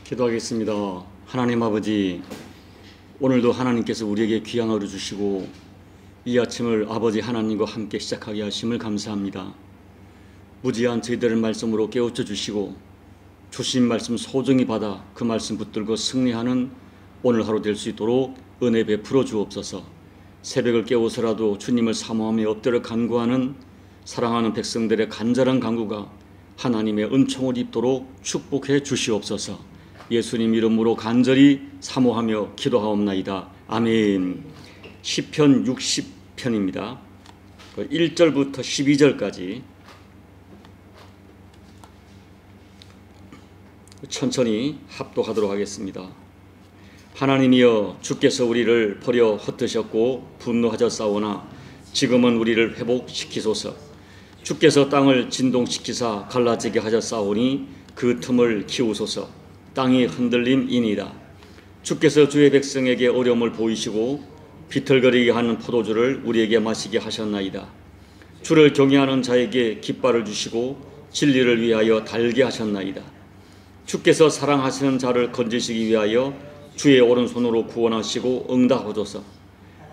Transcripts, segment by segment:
기도하겠습니다. 하나님 아버지, 오늘도 하나님께서 우리에게 귀한 하루 주시고 이 아침을 아버지 하나님과 함께 시작하게 하심을 감사합니다. 무지한 저희들을 말씀으로 깨우쳐 주시고 주신 말씀 소중히 받아 그 말씀 붙들고 승리하는 오늘 하루 될 수 있도록 은혜 베풀어 주옵소서. 새벽을 깨워서라도 주님을 사모하며 엎드려 간구하는 사랑하는 백성들의 간절한 간구가 하나님의 은총을 입도록 축복해 주시옵소서. 예수님 이름으로 간절히 사모하며 기도하옵나이다. 아멘. 시편 60편입니다. 1절부터 12절까지 천천히 합독하도록 하겠습니다. 하나님이여, 주께서 우리를 버려 흩으셨고 분노하셨사오나 지금은 우리를 회복시키소서. 주께서 땅을 진동시키사 갈라지게 하셨사오니 그 틈을 키우소서. 땅이 흔들림이니이다. 주께서 주의 백성에게 어려움을 보이시고 비틀거리게 하는 포도주를 우리에게 마시게 하셨나이다. 주를 경외하는 자에게 깃발을 주시고 진리를 위하여 달게 하셨나이다. 주께서 사랑하시는 자를 건지시기 위하여 주의 오른손으로 구원하시고 응답하소서.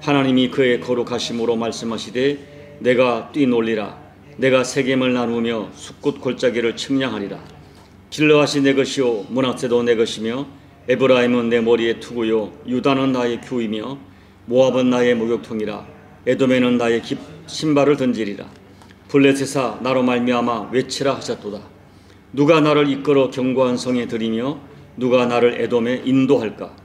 하나님이 그의 거룩하심으로 말씀하시되 내가 뛰놀리라. 내가 세겜을 나누며 숲꽃 골짜기를 측량하리라. 길르앗이 내 것이요 므낫세도 내 것이며 에브라임은 내 머리의 투구요 유다는 나의 규이며 모압은 나의 목욕통이라. 에돔에는 나의 신발을 던지리라. 블레셋아, 나로 말미암아 외치라 하셨도다. 누가 나를 이끌어 견고한 성에 들이며 누가 나를 에돔에 인도할까?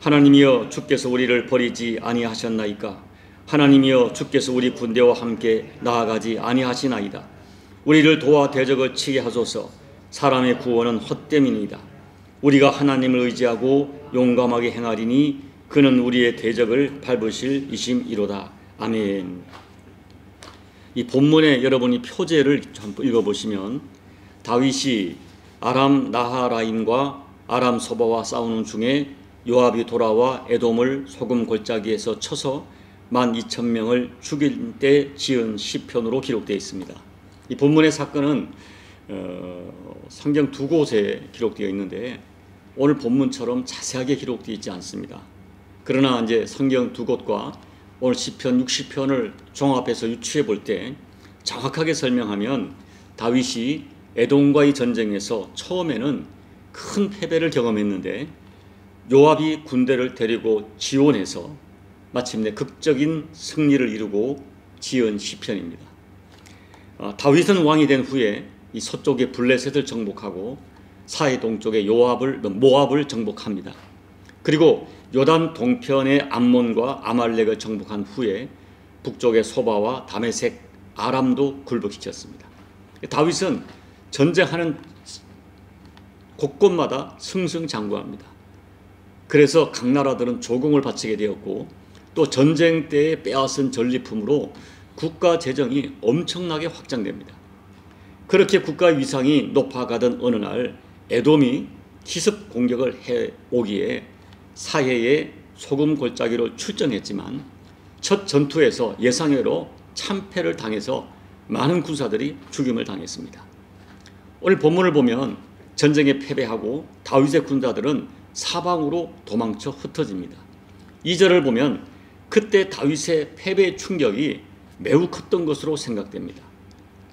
하나님이여, 주께서 우리를 버리지 아니하셨나이까? 하나님이여, 주께서 우리 군대와 함께 나아가지 아니하시나이다. 우리를 도와 대적을 치게 하소서. 사람의 구원은 헛됨이니이다. 우리가 하나님을 의지하고 용감하게 행하리니 그는 우리의 대적을 밟으실 이심이로다. 아멘. 이 본문에 여러분이 표제를 한번 읽어보시면 다윗이 아람 나하라임과 아람 소바와 싸우는 중에 요압이 돌아와 에돔을 소금 골짜기에서 쳐서 12,000명을 죽일 때 지은 시편으로 기록되어 있습니다. 이 본문의 사건은 성경 두 곳에 기록되어 있는데 오늘 본문처럼 자세하게 기록되어 있지 않습니다. 그러나 이제 성경 두 곳과 오늘 시편 60편을 종합해서 유추해 볼 때 정확하게 설명하면 다윗이 에돔과의 전쟁에서 처음에는 큰 패배를 경험했는데 요압이 군대를 데리고 지원해서 마침내 극적인 승리를 이루고 지은 시편입니다. 다윗은 왕이 된 후에 이 서쪽의 블레셋을 정복하고 사해 동쪽의 모압을 정복합니다. 그리고 요단 동편의 암몬과 아말렉을 정복한 후에 북쪽의 소바와 다메섹, 아람도 굴복시켰습니다. 다윗은 전쟁하는 곳곳마다 승승장구합니다. 그래서 각 나라들은 조공을 바치게 되었고 또 전쟁 때에 빼앗은 전리품으로 국가 재정이 엄청나게 확장됩니다. 그렇게 국가 위상이 높아가던 어느 날 에돔이 기습 공격을 해오기에 사해의 소금 골짜기로 출정했지만 첫 전투에서 예상외로 참패를 당해서 많은 군사들이 죽임을 당했습니다. 오늘 본문을 보면 전쟁에 패배하고 다윗의 군사들은 사방으로 도망쳐 흩어집니다. 2절을 보면 그때 다윗의 패배의 충격이 매우 컸던 것으로 생각됩니다.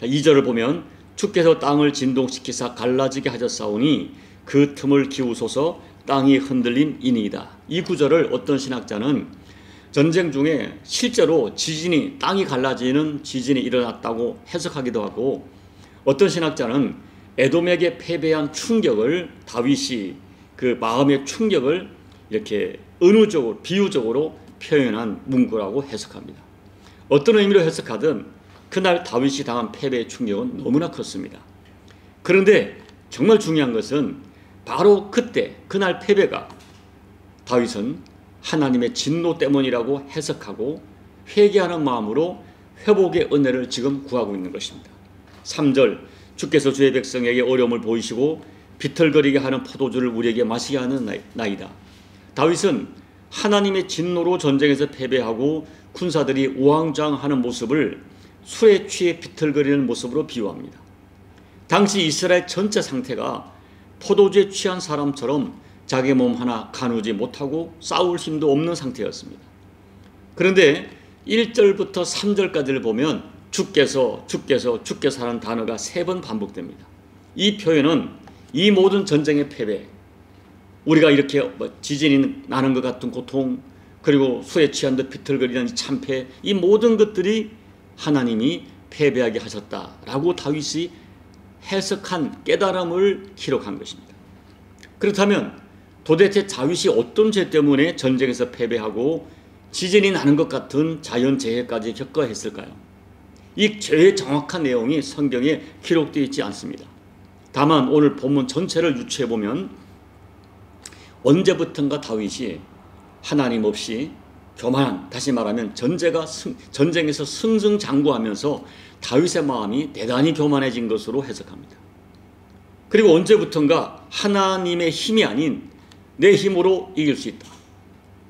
2절을 보면 주께서 땅을 진동시키사 갈라지게 하셨사오니 그 틈을 키우소서. 땅이 흔들림이니이다. 이 구절을 어떤 신학자는 전쟁 중에 실제로 땅이 갈라지는 지진이 일어났다고 해석하기도 하고 어떤 신학자는 에돔에게 패배한 충격을 다윗이 그 마음의 충격을 이렇게 은유적으로 비유적으로 표현한 문구라고 해석합니다. 어떤 의미로 해석하든 그날 다윗이 당한 패배의 충격은 너무나 컸습니다. 그런데 정말 중요한 것은 바로 그날 패배가 다윗은 하나님의 진노 때문이라고 해석하고 회개하는 마음으로 회복의 은혜를 지금 구하고 있는 것입니다. 3절, 주께서 주의 백성에게 어려움을 보이시고 비틀거리게 하는 포도주를 우리에게 마시게 하는 나이다. 다윗은 하나님의 진노로 전쟁에서 패배하고 군사들이 우왕좌왕하는 모습을 술에 취해 비틀거리는 모습으로 비유합니다. 당시 이스라엘 전체 상태가 포도주에 취한 사람처럼 자기 몸 하나 가누지 못하고 싸울 힘도 없는 상태였습니다. 그런데 1절부터 3절까지를 보면 주께서 하는 단어가 3번 반복됩니다. 이 표현은 이 모든 전쟁의 패배, 우리가 이렇게 지진이 나는 것 같은 고통, 그리고 술에 취한 듯 비틀거리는 이 참패, 이 모든 것들이 하나님이 패배하게 하셨다라고 다윗이 해석한 깨달음을 기록한 것입니다. 그렇다면 도대체 다윗이 어떤 죄 때문에 전쟁에서 패배하고 지진이 나는 것 같은 자연재해까지 겪어야 했을까요? 이 죄의 정확한 내용이 성경에 기록되어 있지 않습니다. 다만 오늘 본문 전체를 유추해보면 언제부턴가 다윗이 하나님 없이 교만한, 다시 말하면 전쟁에서 승승장구하면서 다윗의 마음이 대단히 교만해진 것으로 해석합니다. 그리고 언제부턴가 하나님의 힘이 아닌 내 힘으로 이길 수 있다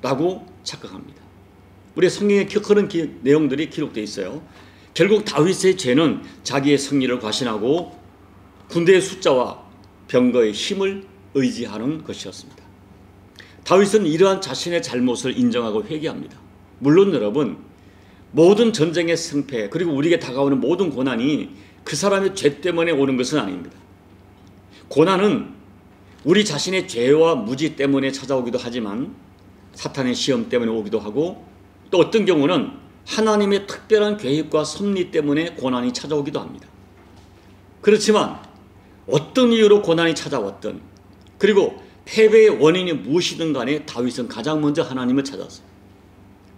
라고 착각합니다. 우리 성경에 그런 내용들이 기록되어 있어요. 결국 다윗의 죄는 자기의 승리를 과신하고 군대의 숫자와 병거의 힘을 의지하는 것이었습니다. 다윗은 이러한 자신의 잘못을 인정하고 회개합니다. 물론 여러분, 모든 전쟁의 승패 그리고 우리에게 다가오는 모든 고난이 그 사람의 죄 때문에 오는 것은 아닙니다. 고난은 우리 자신의 죄와 무지 때문에 찾아오기도 하지만 사탄의 시험 때문에 오기도 하고, 또 어떤 경우는 하나님의 특별한 계획과 섭리 때문에 고난이 찾아오기도 합니다. 그렇지만 어떤 이유로 고난이 찾아왔든, 그리고 패배의 원인이 무엇이든 간에 다윗은 가장 먼저 하나님을 찾았어요.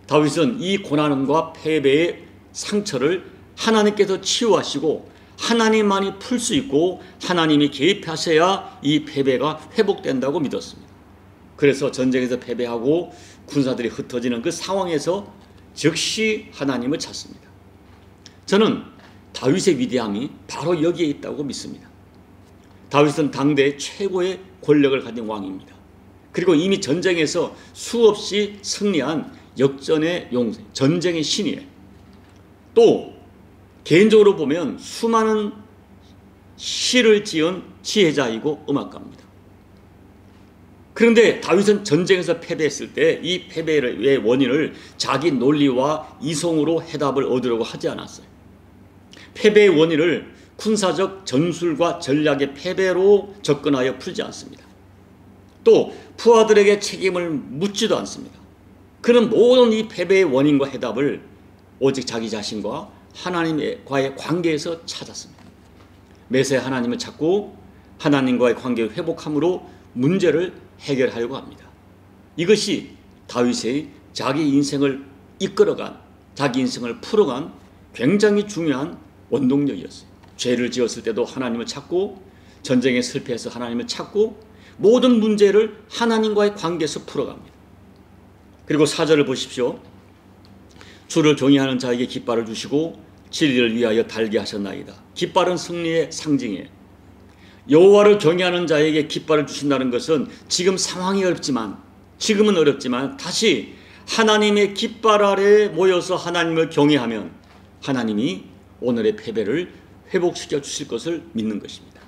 다윗은 이 고난과 패배의 상처를 하나님께서 치유하시고 하나님만이 풀 수 있고 하나님이 개입하셔야 이 패배가 회복된다고 믿었습니다. 그래서 전쟁에서 패배하고 군사들이 흩어지는 그 상황에서 즉시 하나님을 찾습니다. 저는 다윗의 위대함이 바로 여기에 있다고 믿습니다. 다윗은 당대 최고의 권력을 가진 왕입니다. 그리고 이미 전쟁에서 수없이 승리한 역전의 용세, 전쟁의 신이에요. 또 개인적으로 보면 수많은 시를 지은 지혜자이고 음악가입니다. 그런데 다윗은 전쟁에서 패배했을 때 이 패배의 원인을 자기 논리와 이성으로 해답을 얻으려고 하지 않았어요. 패배의 원인을 군사적 전술과 전략의 패배로 접근하여 풀지 않습니다. 또 부하들에게 책임을 묻지도 않습니다. 그는 모든 이 패배의 원인과 해답을 오직 자기 자신과 하나님과의 관계에서 찾았습니다. 매사에 하나님을 찾고 하나님과의 관계를 회복함으로 문제를 해결하려고 합니다. 이것이 다윗의 자기 인생을 이끌어간, 자기 인생을 풀어간 굉장히 중요한 원동력이었어요. 죄를 지었을 때도 하나님을 찾고, 전쟁에 실패해서 하나님을 찾고, 모든 문제를 하나님과의 관계에서 풀어갑니다. 그리고 4절을 보십시오. 주를 경외하는 자에게 깃발을 주시고 진리를 위하여 달게 하셨나이다. 깃발은 승리의 상징이에요. 여호와를 경외하는 자에게 깃발을 주신다는 것은 지금 상황이 지금은 어렵지만 다시 하나님의 깃발 아래 모여서 하나님을 경외하면 하나님이 오늘의 패배를 회복시켜 주실 것을 믿는 것입니다.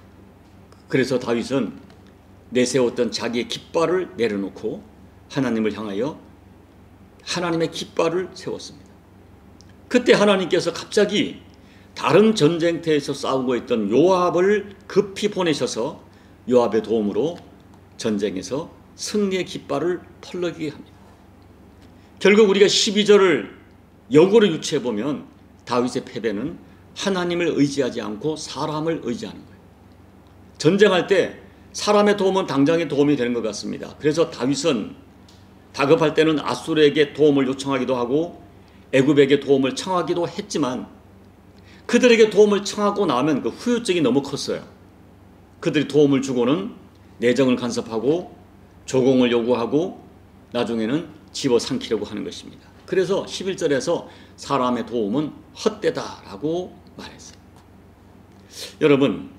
그래서 다윗은 내세웠던 자기의 깃발을 내려놓고 하나님을 향하여 하나님의 깃발을 세웠습니다. 그때 하나님께서 갑자기 다른 전쟁터에서 싸우고 있던 요압을 급히 보내셔서 요압의 도움으로 전쟁에서 승리의 깃발을 펄럭이게 합니다. 결국 우리가 12절을 역으로 유추해보면 다윗의 패배는 하나님을 의지하지 않고 사람을 의지하는 거예요. 전쟁할 때 사람의 도움은 당장의 도움이 되는 것 같습니다. 그래서 다윗은 다급할 때는 아수르에게 도움을 요청하기도 하고 애굽에게 도움을 청하기도 했지만 그들에게 도움을 청하고 나면 그 후유증이 너무 컸어요. 그들이 도움을 주고는 내정을 간섭하고 조공을 요구하고 나중에는 집어삼키려고 하는 것입니다. 그래서 11절에서 사람의 도움은 헛되다라고 말했어요. 여러분,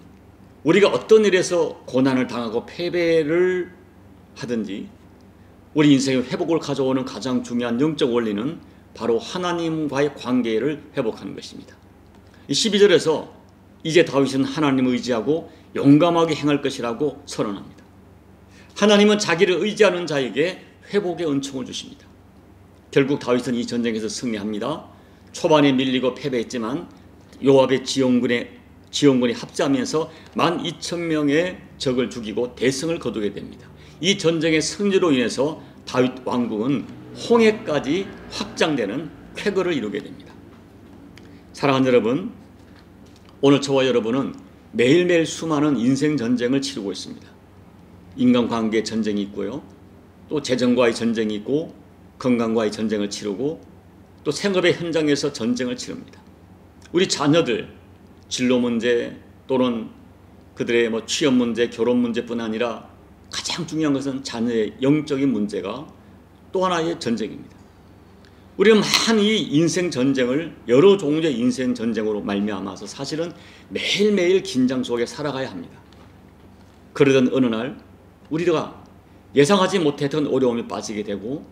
우리가 어떤 일에서 고난을 당하고 패배를 하든지 우리 인생의 회복을 가져오는 가장 중요한 영적 원리는 바로 하나님과의 관계를 회복하는 것입니다. 12절에서 이제 다윗은 하나님을 의지하고 용감하게 행할 것이라고 선언합니다. 하나님은 자기를 의지하는 자에게 회복의 은총을 주십니다. 결국 다윗은 이 전쟁에서 승리합니다. 초반에 밀리고 패배했지만 요압의 지원군이 합세하면서 12,000명의 적을 죽이고 대승을 거두게 됩니다. 이 전쟁의 승리로 인해서 다윗 왕국은 홍해까지 확장되는 쾌거를 이루게 됩니다. 사랑하는 여러분, 오늘 저와 여러분은 매일매일 수많은 인생 전쟁을 치르고 있습니다. 인간관계의 전쟁이 있고요, 또 재정과의 전쟁이 있고, 건강과의 전쟁을 치르고, 또 생업의 현장에서 전쟁을 치릅니다. 우리 자녀들 진로 문제 또는 그들의 취업 문제, 결혼 문제뿐 아니라 가장 중요한 것은 자녀의 영적인 문제가 또 하나의 전쟁입니다. 우리는 많은 이 인생 전쟁을 여러 종류의 인생 전쟁으로 말미암아서 사실은 매일매일 긴장 속에 살아가야 합니다. 그러던 어느 날 우리가 예상하지 못했던 어려움에 빠지게 되고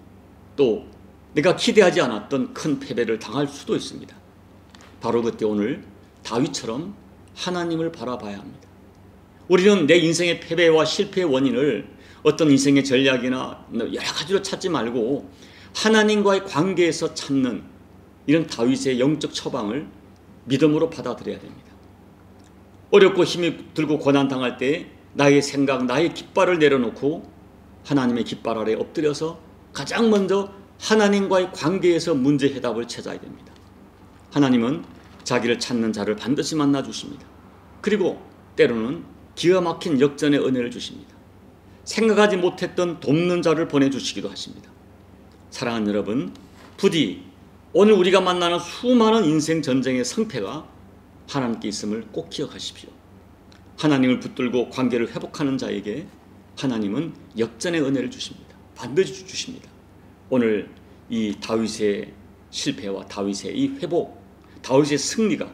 또 내가 기대하지 않았던 큰 패배를 당할 수도 있습니다. 바로 그때 오늘 다윗처럼 하나님을 바라봐야 합니다. 우리는 내 인생의 패배와 실패의 원인을 어떤 인생의 전략이나 여러 가지로 찾지 말고 하나님과의 관계에서 찾는 이런 다윗의 영적 처방을 믿음으로 받아들여야 됩니다. 어렵고 힘이 들고 고난당할 때 나의 생각, 나의 깃발을 내려놓고 하나님의 깃발 아래 엎드려서 가장 먼저 하나님과의 관계에서 문제 해답을 찾아야 됩니다. 하나님은 자기를 찾는 자를 반드시 만나주십니다. 그리고 때로는 기가 막힌 역전의 은혜를 주십니다. 생각하지 못했던 돕는 자를 보내주시기도 하십니다. 사랑하는 여러분, 부디 오늘 우리가 만나는 수많은 인생 전쟁의 승패가 하나님께 있음을 꼭 기억하십시오. 하나님을 붙들고 관계를 회복하는 자에게 하나님은 역전의 은혜를 주십니다. 반드시 주십니다. 오늘 이 다윗의 실패와 다윗의 이 회복, 다윗의 승리가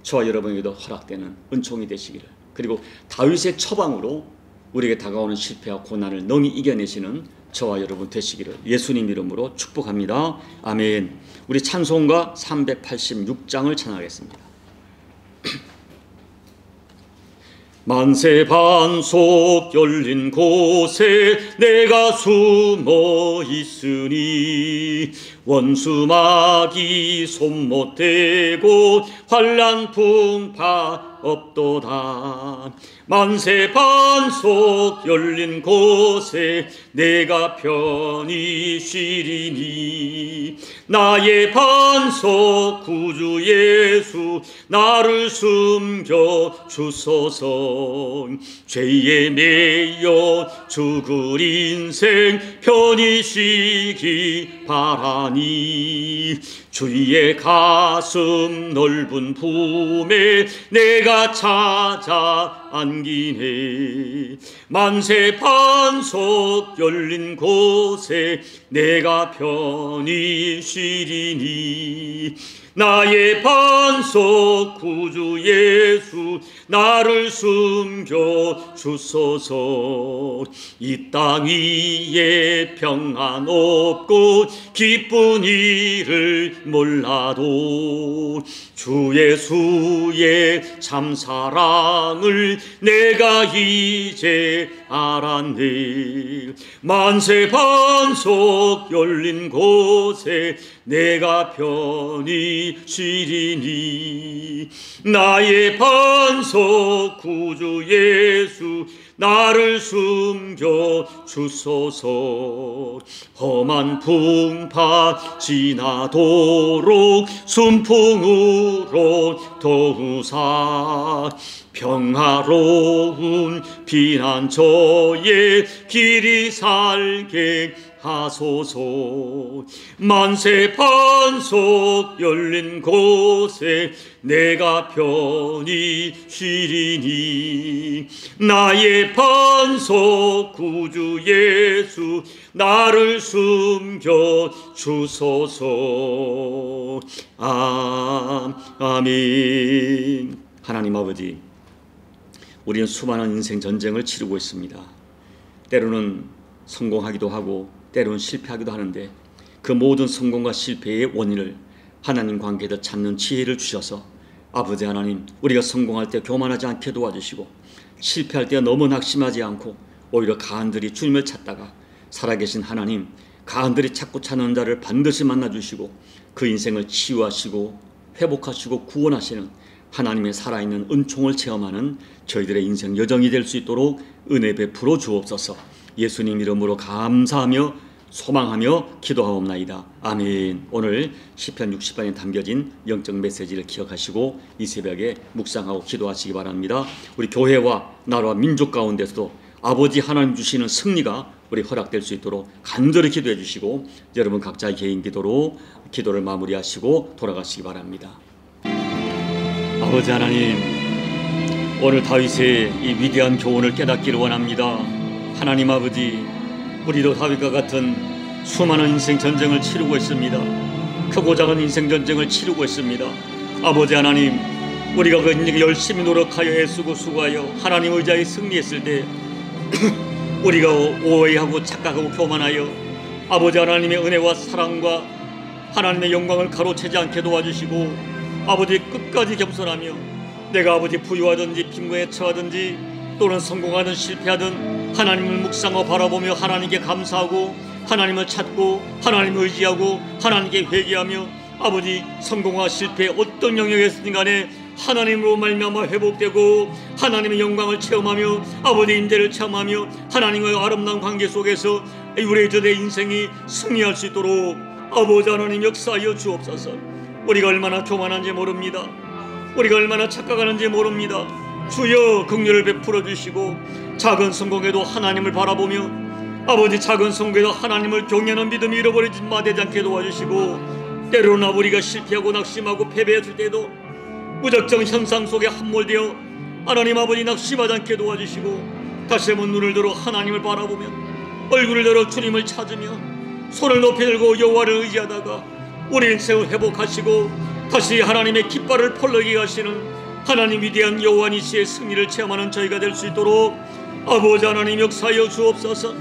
저와 여러분에게도 허락되는 은총이 되시기를, 그리고 다윗의 처방으로 우리에게 다가오는 실패와 고난을 능히 이겨내시는 저와 여러분 되시기를 예수님 이름으로 축복합니다. 아멘. 우리 찬송가 386장을 찬양하겠습니다. 만세 반석 열린 곳에 내가 숨어 있으니 원수 마귀 손 못 대고 환난 풍파 없도다. 만세 반석 열린 곳에 내가 편히 쉬리니 나의 반석 구주 예수 나를 숨겨 주소서. 죄에 매여 죽을 인생 편히 쉬기 바라니 주의 가슴 넓은 품에 내가 찾아 안기네. 만세 반석 열린 곳에 내가 편히 쉬리니 나의 반석 구주 예수 나를 숨겨 주소서. 이 땅 위에 평안 없고 기쁜 일을 몰라도 주 예수의 참 사랑을 내가 이제 알았네. 만세 반석 열린 곳에 내가 편히 쉬리니 나의 반석 구주 예수 나를 숨겨 주소서. 험한 풍파 지나도록 순풍으로 더우사 평화로운 피난처에 길이 살게 하소서. 만세 반석 열린 곳에 내가 편히 쉬리니 나의 반석 구주 예수 나를 숨겨 주소서. 아멘. 하나님 아버지, 우리는 수많은 인생 전쟁을 치르고 있습니다. 때로는 성공하기도 하고 때로는 실패하기도 하는데 그 모든 성공과 실패의 원인을 하나님 관계에서 찾는 지혜를 주셔서 아버지 하나님, 우리가 성공할 때 교만하지 않게 도와주시고 실패할 때 너무 낙심하지 않고 오히려 가한들이 주님을 찾다가 살아계신 하나님, 가한들이 찾고 찾는 자를 반드시 만나주시고 그 인생을 치유하시고 회복하시고 구원하시는 하나님의 살아있는 은총을 체험하는 저희들의 인생 여정이 될 수 있도록 은혜 베풀어 주옵소서. 예수님 이름으로 감사하며 소망하며 기도하옵나이다. 아멘. 오늘 시편 60편에 담겨진 영적 메시지를 기억하시고 이 새벽에 묵상하고 기도하시기 바랍니다. 우리 교회와 나라와 민족 가운데서도 아버지 하나님 주시는 승리가 우리 허락될 수 있도록 간절히 기도해 주시고 여러분 각자의 개인 기도로 기도를 마무리하시고 돌아가시기 바랍니다. 아버지 하나님, 오늘 다윗의 이 위대한 교훈을 깨닫기를 원합니다. 하나님 아버지, 우리도 다윗과 같은 수많은 인생 전쟁을 치르고 있습니다. 크고 작은 인생 전쟁을 치르고 있습니다. 아버지 하나님, 우리가 그 열심히 노력하여 애쓰고 수고하여 하나님 의지하에 승리했을 때 우리가 오해하고 착각하고 교만하여 아버지 하나님의 은혜와 사랑과 하나님의 영광을 가로채지 않게 도와주시고 아버지 끝까지 겸손하며 내가 아버지 부유하든지 빈곤에 처하든지 또는 성공하든 실패하든 하나님을 묵상하고 바라보며 하나님께 감사하고 하나님을 찾고 하나님을 의지하고 하나님께 회개하며 아버지 성공과 실패 어떤 영역에서든 간에 하나님으로 말미암아 회복되고 하나님의 영광을 체험하며 아버지의 임재를 체험하며 하나님과의 아름다운 관계 속에서 우리의 저의 인생이 승리할 수 있도록 아버지 하나님 역사하여 주옵소서. 우리가 얼마나 교만한지 모릅니다. 우리가 얼마나 착각하는지 모릅니다. 주여 긍휼을 베풀어 주시고 작은 성공에도 하나님을 바라보며 아버지 작은 성공에도 하나님을 경외하는 믿음이 잃어버리지 되지 않게 도와주시고 때로나 우리가 실패하고 낙심하고 패배했을 때도 무작정 현상 속에 함몰되어 하나님 아버지 낙심하지 않게 도와주시고 다시 한번 눈을 들어 하나님을 바라보며 얼굴을 들어 주님을 찾으며 손을 높이 들고 여호와를 의지하다가 우리 인생을 회복하시고 다시 하나님의 깃발을 펄럭이게 하시는 하나님 위대한 여호와니시의 승리를 체험하는 저희가 될 수 있도록 아버지 하나님 역사하여 주옵소서.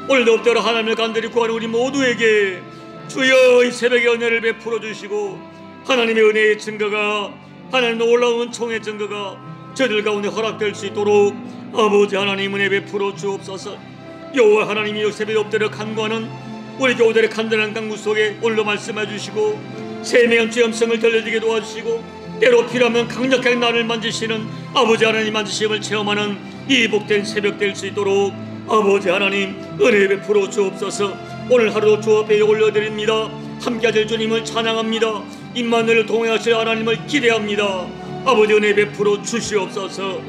오늘도 엎드려 하나님을 간절히 구하는 우리 모두에게 주여 이 새벽에 은혜를 베풀어 주시고 하나님의 은혜의 증거가 하나님의 놀라운 은총의 증거가 저희들 가운데 허락될 수 있도록 아버지 하나님 은혜 베풀어 주옵소서. 여호와 하나님이 이 새벽에 엎드려 간구하는 우리 교우들의 간절한 강구 속에 오늘도 말씀해 주시고 세매한 주염성을 들려지게 도와주시고 때로 필요하면 강력하게 나를 만지시는 아버지 하나님 만지심을 체험하는 이 복된 새벽 될 수 있도록 아버지 하나님 은혜 베풀어 주옵소서. 오늘 하루도 주 앞에 올려드립니다. 함께 하실 주님을 찬양합니다. 임마누엘을 동행하실 하나님을 기대합니다. 아버지 은혜 베풀어 주시옵소서.